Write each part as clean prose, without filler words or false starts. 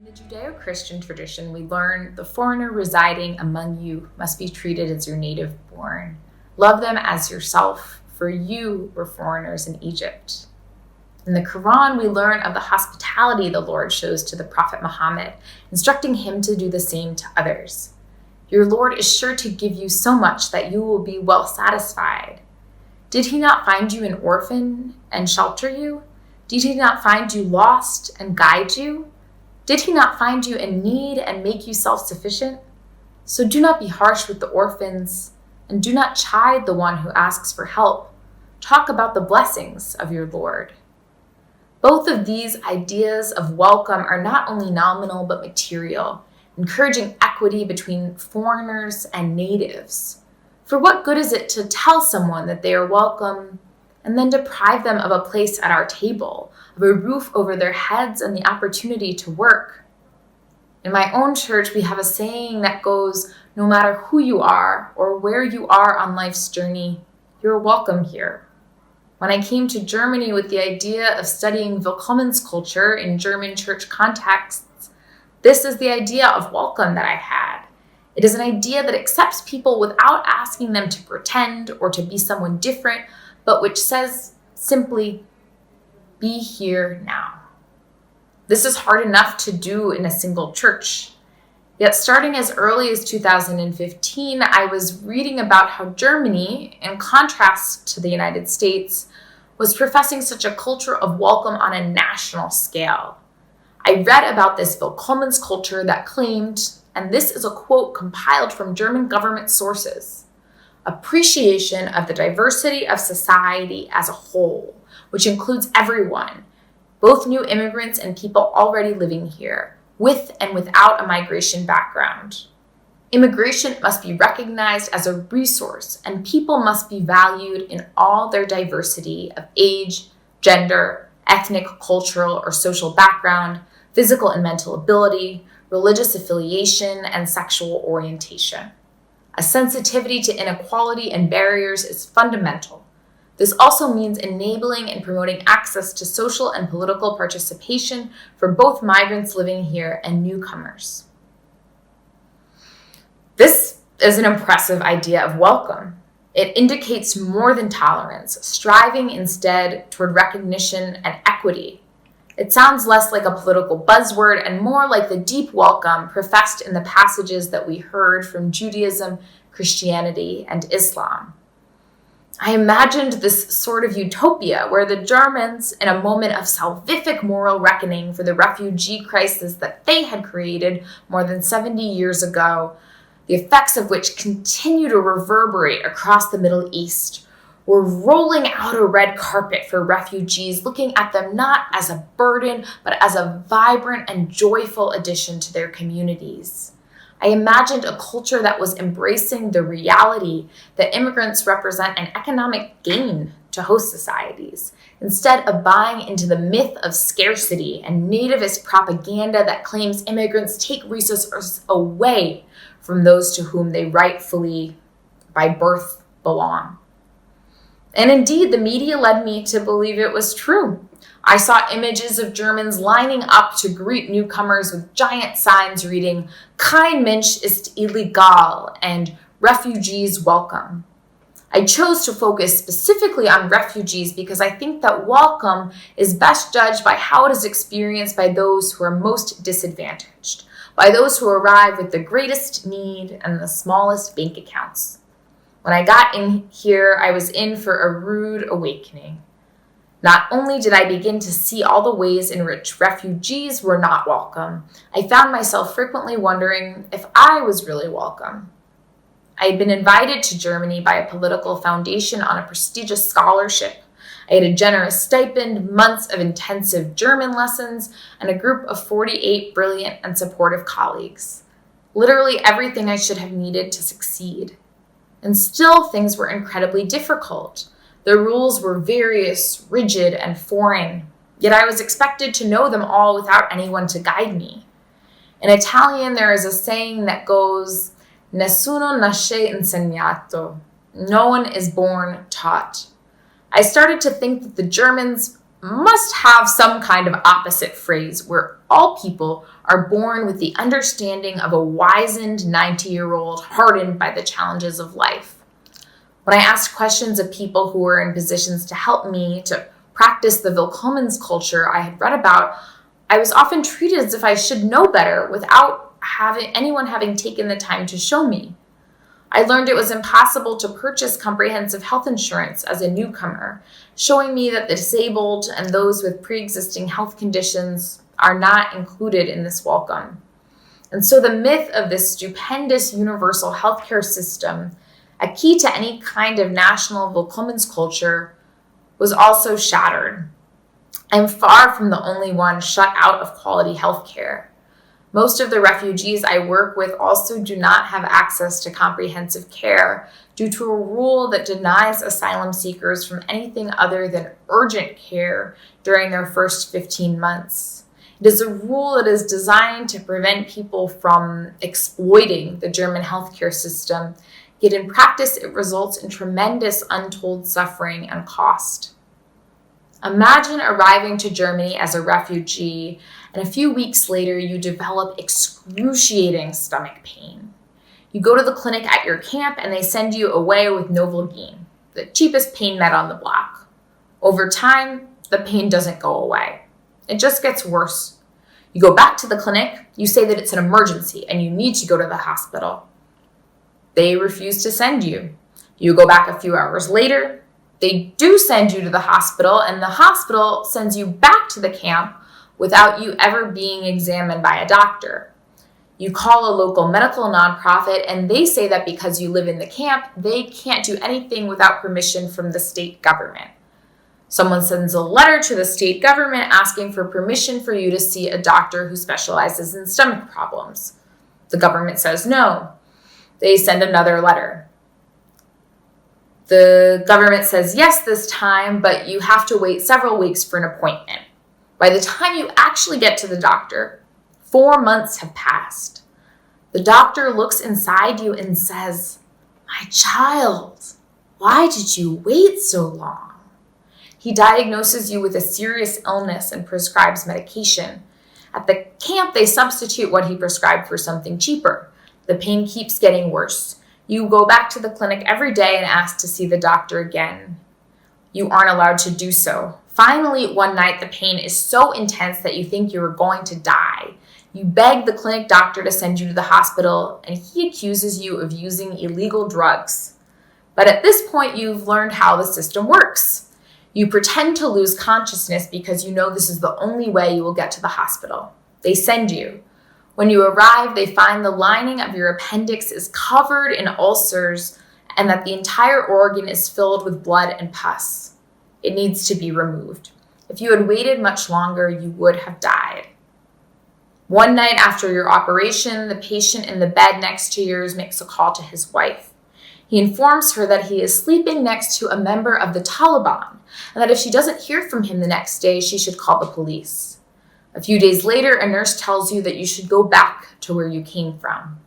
In the Judeo-Christian tradition, we learn the foreigner residing among you must be treated as your native born. Love them as yourself, for you were foreigners in Egypt. In the Quran, we learn of the hospitality the Lord shows to the Prophet Muhammad, instructing him to do the same to others. Your Lord is sure to give you so much that you will be well satisfied. Did he not find you an orphan and shelter you? Did he not find you lost and guide you? Did he not find you in need and make you self-sufficient? So do not be harsh with the orphans, and do not chide the one who asks for help. Talk about the blessings of your Lord. Both of these ideas of welcome are not only nominal but material, encouraging equity between foreigners and natives. For what good is it to tell someone that they are welcome and then deprive them of a place at our table, of a roof over their heads and the opportunity to work? In my own church, we have a saying that goes, no matter who you are or where you are on life's journey, you're welcome here. When I came to Germany with the idea of studying Willkommenskultur in German church contexts, this is the idea of welcome that I had. It is an idea that accepts people without asking them to pretend or to be someone different, but which says simply, be here now. This is hard enough to do in a single church. Yet starting as early as 2015, I was reading about how Germany, in contrast to the United States, was professing such a culture of welcome on a national scale. I read about this Willkommenskultur that claimed, and this is a quote compiled from German government sources, appreciation of the diversity of society as a whole, which includes everyone, both new immigrants and people already living here, with and without a migration background. Immigration must be recognized as a resource, and people must be valued in all their diversity of age, gender, ethnic, cultural, or social background, physical and mental ability, religious affiliation, and sexual orientation. A sensitivity to inequality and barriers is fundamental. This also means enabling and promoting access to social and political participation for both migrants living here and newcomers. This is an impressive idea of welcome. It indicates more than tolerance, striving instead toward recognition and equity. It sounds less like a political buzzword and more like the deep welcome professed in the passages that we heard from Judaism, Christianity, and Islam. I imagined this sort of utopia where the Germans, in a moment of salvific moral reckoning for the refugee crisis that they had created more than 70 years ago, the effects of which continue to reverberate across the Middle East, were rolling out a red carpet for refugees, looking at them not as a burden, but as a vibrant and joyful addition to their communities. I imagined a culture that was embracing the reality that immigrants represent an economic gain to host societies, instead of buying into the myth of scarcity and nativist propaganda that claims immigrants take resources away from those to whom they rightfully, by birth, belong. And indeed, the media led me to believe it was true. I saw images of Germans lining up to greet newcomers with giant signs reading, "Kein Mensch ist illegal," and "Refugees welcome." I chose to focus specifically on refugees because I think that welcome is best judged by how it is experienced by those who are most disadvantaged, by those who arrive with the greatest need and the smallest bank accounts. When I got in here, I was in for a rude awakening. Not only did I begin to see all the ways in which refugees were not welcome, I found myself frequently wondering if I was really welcome. I had been invited to Germany by a political foundation on a prestigious scholarship. I had a generous stipend, months of intensive German lessons, and a group of 48 brilliant and supportive colleagues. Literally everything I should have needed to succeed. And still, things were incredibly difficult. The rules were various, rigid, and foreign, yet I was expected to know them all without anyone to guide me. In Italian, there is a saying that goes, "Nessuno nasce insegnato." No one is born taught. I started to think that the Germans must have some kind of opposite phrase where all people are born with the understanding of a wizened 90-year-old hardened by the challenges of life. When I asked questions of people who were in positions to help me to practice the Willkommenskultur I had read about, I was often treated as if I should know better without anyone having taken the time to show me. I learned it was impossible to purchase comprehensive health insurance as a newcomer, showing me that the disabled and those with pre-existing health conditions are not included in this welcome. And so the myth of this stupendous universal healthcare system, a key to any kind of national Willkommenskultur, was also shattered. I'm far from the only one shut out of quality healthcare. Most of the refugees I work with also do not have access to comprehensive care due to a rule that denies asylum seekers from anything other than urgent care during their first 15 months. It is a rule that is designed to prevent people from exploiting the German healthcare system, yet in practice it results in tremendous untold suffering and cost. Imagine arriving to Germany as a refugee, and a few weeks later you develop excruciating stomach pain. You go to the clinic at your camp and they send you away with Novalgine, the cheapest pain med on the block. Over time, the pain doesn't go away. It just gets worse. You go back to the clinic, you say that it's an emergency and you need to go to the hospital. They refuse to send you. You go back a few hours later, they do send you to the hospital, and the hospital sends you back to the camp without you ever being examined by a doctor. You call a local medical nonprofit, and they say that because you live in the camp, they can't do anything without permission from the state government. Someone sends a letter to the state government asking for permission for you to see a doctor who specializes in stomach problems. The government says no. They send another letter. The government says yes this time, but you have to wait several weeks for an appointment. By the time you actually get to the doctor, 4 months have passed. The doctor looks inside you and says, "My child, why did you wait so long?" He diagnoses you with a serious illness and prescribes medication. At the camp, they substitute what he prescribed for something cheaper. The pain keeps getting worse. You go back to the clinic every day and ask to see the doctor again. You aren't allowed to do so. Finally, one night, the pain is so intense that you think you are going to die. You beg the clinic doctor to send you to the hospital, and he accuses you of using illegal drugs. But at this point, you've learned how the system works. You pretend to lose consciousness because you know this is the only way you will get to the hospital. They send you. When you arrive, they find the lining of your appendix is covered in ulcers and that the entire organ is filled with blood and pus. It needs to be removed. If you had waited much longer, you would have died. One night after your operation, the patient in the bed next to yours makes a call to his wife. He informs her that he is sleeping next to a member of the Taliban and that if she doesn't hear from him the next day, she should call the police. A few days later, a nurse tells you that you should go back to where you came from.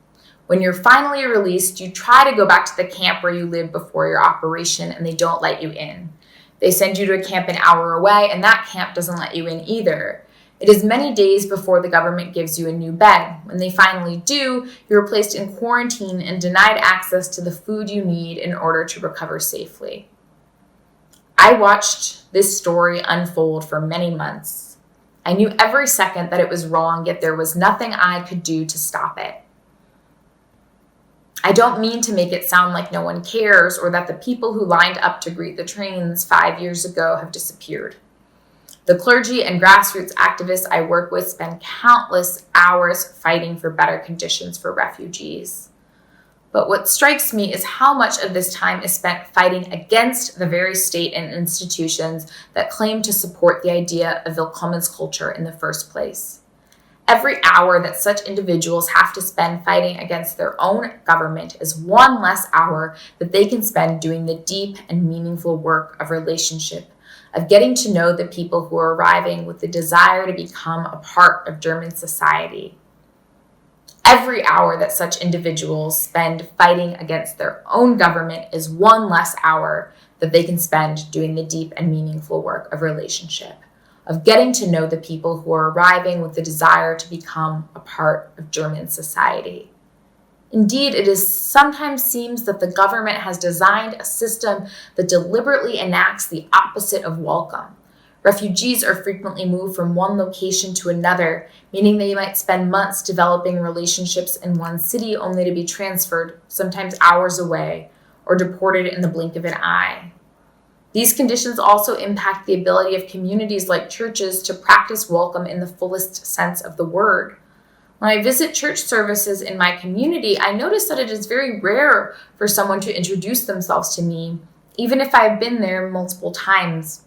When you're finally released, you try to go back to the camp where you lived before your operation, and they don't let you in. They send you to a camp an hour away, and that camp doesn't let you in either. It is many days before the government gives you a new bed. When they finally do, you're placed in quarantine and denied access to the food you need in order to recover safely. I watched this story unfold for many months. I knew every second that it was wrong, yet there was nothing I could do to stop it. I don't mean to make it sound like no one cares or that the people who lined up to greet the trains 5 years ago have disappeared. The clergy and grassroots activists I work with spend countless hours fighting for better conditions for refugees. But what strikes me is how much of this time is spent fighting against the very state and institutions that claim to support the idea of Willkommenskultur in the first place. Every hour that such individuals have to spend fighting against their own government is one less hour that they can spend doing the deep and meaningful work of relationship, of getting to know the people who are arriving with the desire to become a part of German society. Every hour that such individuals spend fighting against their own government is one less hour that they can spend doing the deep and meaningful work of relationship. of getting to know the people who are arriving with the desire to become a part of German society. Indeed, it sometimes seems that the government has designed a system that deliberately enacts the opposite of welcome. Refugees are frequently moved from one location to another, meaning they might spend months developing relationships in one city only to be transferred, sometimes hours away, or deported in the blink of an eye. These conditions also impact the ability of communities like churches to practice welcome in the fullest sense of the word. When I visit church services in my community, I notice that it is very rare for someone to introduce themselves to me, even if I've been there multiple times.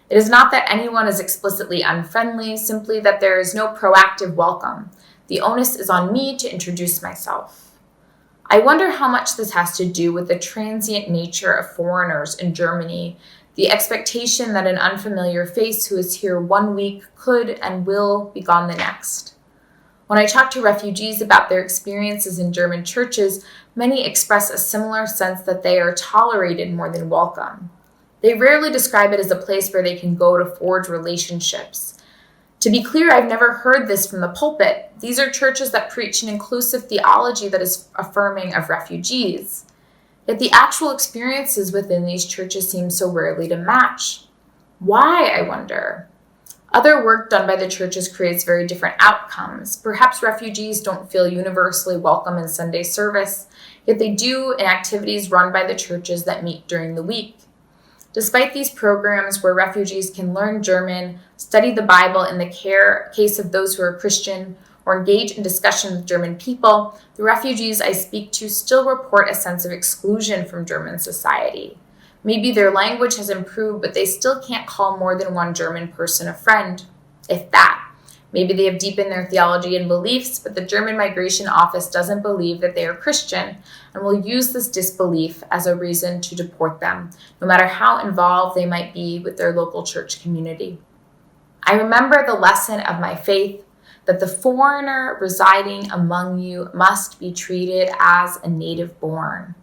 It is not that anyone is explicitly unfriendly, simply that there is no proactive welcome. The onus is on me to introduce myself. I wonder how much this has to do with the transient nature of foreigners in Germany, the expectation that an unfamiliar face who is here 1 week could and will be gone the next. When I talk to refugees about their experiences in German churches, many express a similar sense that they are tolerated more than welcome. They rarely describe it as a place where they can go to forge relationships. To be clear, I've never heard this from the pulpit. These are churches that preach an inclusive theology that is affirming of refugees. Yet the actual experiences within these churches seem so rarely to match. Why, I wonder? Other work done by the churches creates very different outcomes. Perhaps refugees don't feel universally welcome in Sunday service, yet they do in activities run by the churches that meet during the week. Despite these programs where refugees can learn German, study the Bible in the case of those who are Christian, or engage in discussion with German people, the refugees I speak to still report a sense of exclusion from German society. Maybe their language has improved, but they still can't call more than one German person a friend, if that. Maybe they have deepened their theology and beliefs, but the German Migration Office doesn't believe that they are Christian and will use this disbelief as a reason to deport them, no matter how involved they might be with their local church community. I remember the lesson of my faith that the foreigner residing among you must be treated as a native born.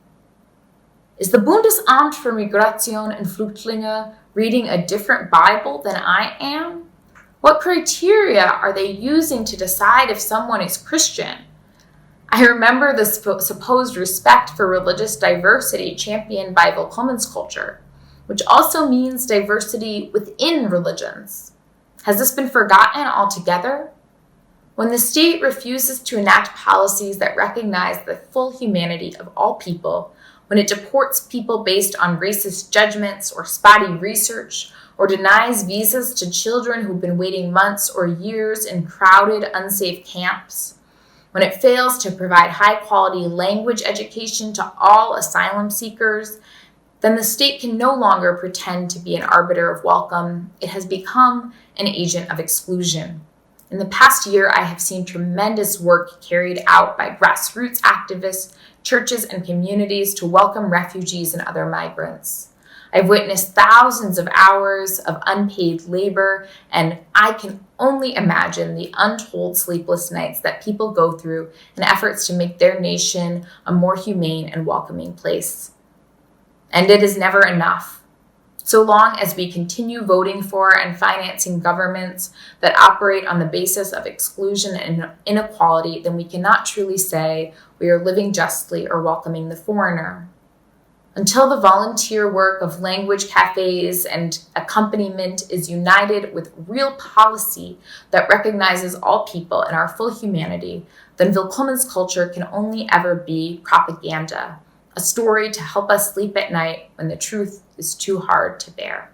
Is the Bundesamt für Migration und Flüchtlinge reading a different Bible than I am? What criteria are they using to decide if someone is Christian? I remember the supposed respect for religious diversity championed by Willkommenskultur, which also means diversity within religions. Has this been forgotten altogether? When the state refuses to enact policies that recognize the full humanity of all people, when it deports people based on racist judgments or spotty research, or denies visas to children who've been waiting months or years in crowded, unsafe camps, when it fails to provide high-quality language education to all asylum seekers, then the state can no longer pretend to be an arbiter of welcome. It has become an agent of exclusion. In the past year, I have seen tremendous work carried out by grassroots activists, churches, and communities to welcome refugees and other migrants. I've witnessed thousands of hours of unpaid labor, and I can only imagine the untold sleepless nights that people go through in efforts to make their nation a more humane and welcoming place. And it is never enough. So long as we continue voting for and financing governments that operate on the basis of exclusion and inequality, then we cannot truly say we are living justly or welcoming the foreigner. Until the volunteer work of language cafes and accompaniment is united with real policy that recognizes all people and our full humanity, then Willkommenskultur can only ever be propaganda, a story to help us sleep at night when the truth is too hard to bear.